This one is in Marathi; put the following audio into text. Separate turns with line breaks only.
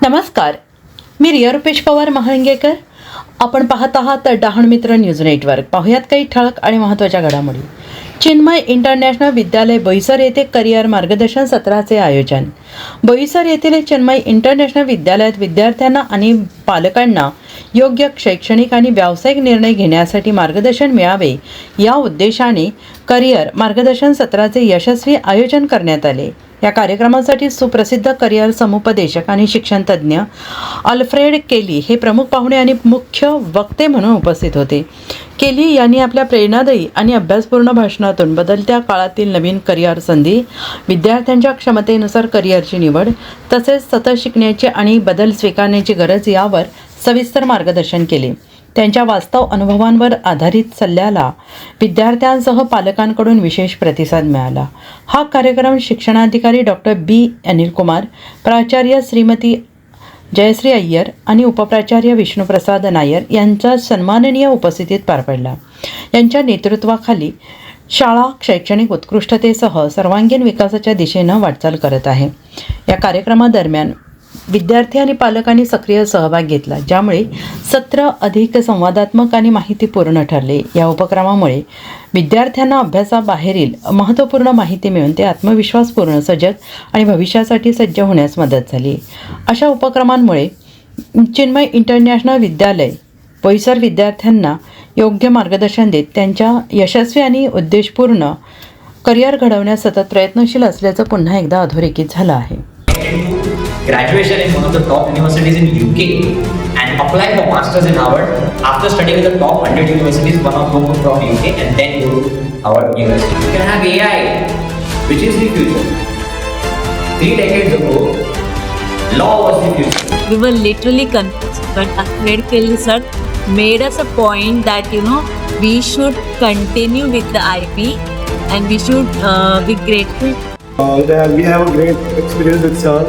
नमस्कार, मी रिया रुपेश पवार महाळंगेकर. आपण पाहत आहात डहाण मित्र न्यूज नेटवर्क. पाहुयात काही ठळक आणि महत्त्वाच्या घडामोडी. चिन्मय इंटरनॅशनल विद्यालय बोईसर येथे करिअर मार्गदर्शन सत्राचे आयोजन. बोईसर येथील चिन्मय इंटरनॅशनल विद्यालयात विद्यार्थ्यांना आणि पालकांना योग्य शैक्षणिक आणि व्यावसायिक निर्णय घेण्यासाठी मार्गदर्शन मिळावे या उद्देशाने करिअर मार्गदर्शन सत्राचे यशस्वी आयोजन करण्यात आले. या कार्यक्रमासाठी सुप्रसिद्ध करिअर समुपदेशक आणि शिक्षणतज्ञ अल्फ्रेड केली हे प्रमुख पाहुणे आणि मुख्य वक्ते म्हणून उपस्थित होते. केली यांनी आपल्या प्रेरणादायी आणि अभ्यासपूर्ण भाषणातून बदलत्या काळातील नवीन करिअर संधी, विद्यार्थ्यांच्या क्षमतेनुसार करिअरची निवड, तसेच सतत शिकण्याची आणि बदल स्वीकारण्याची गरज यावर सविस्तर मार्गदर्शन केले. त्यांच्या वास्तव अनुभवांवर आधारित सल्ल्याला विद्यार्थ्यांसह पालकांकडून विशेष प्रतिसाद मिळाला. हा कार्यक्रम शिक्षणाधिकारी डॉक्टर बी अनिलकुमार, प्राचार्य श्रीमती जयश्री अय्यर आणि उपप्राचार्य विष्णुप्रसाद नायर यांच्या सन्माननीय उपस्थितीत पार पडला. यांच्या नेतृत्वाखाली शाळा शैक्षणिक उत्कृष्टतेसह सर्वांगीण विकासाच्या दिशेनं वाटचाल करत आहे. या कार्यक्रमादरम्यान विद्यार्थी आणि पालकांनी सक्रिय सहभाग घेतला, ज्यामुळे सत्र अधिक संवादात्मक आणि माहितीपूर्ण ठरले. या उपक्रमामुळे विद्यार्थ्यांना अभ्यासाबाहेरील महत्त्वपूर्ण माहिती मिळून ते आत्मविश्वासपूर्ण, सजग आणि भविष्यासाठी सज्ज होण्यास मदत झाली. अशा उपक्रमांमुळे चिन्मय इंटरनॅशनल विद्यालय बोईसर विद्यार्थ्यांना योग्य मार्गदर्शन देत त्यांच्या यशस्वी आणि उद्देशपूर्ण करिअर घडवण्यास सतत प्रयत्नशील असल्याचं पुन्हा एकदा अधोरेखित झालं आहे.
Graduation in one of the top universities in UK and apply for masters in Harvard. After studying with the top 100 universities, one of them from UK and then go to Harvard University. You can have AI, which is the future. 3 decades ago, law was the future.
We were literally confused, but Ahmed Kelly sir made us a point that we should continue with the IP and we should be grateful.
We have a great experience with sir.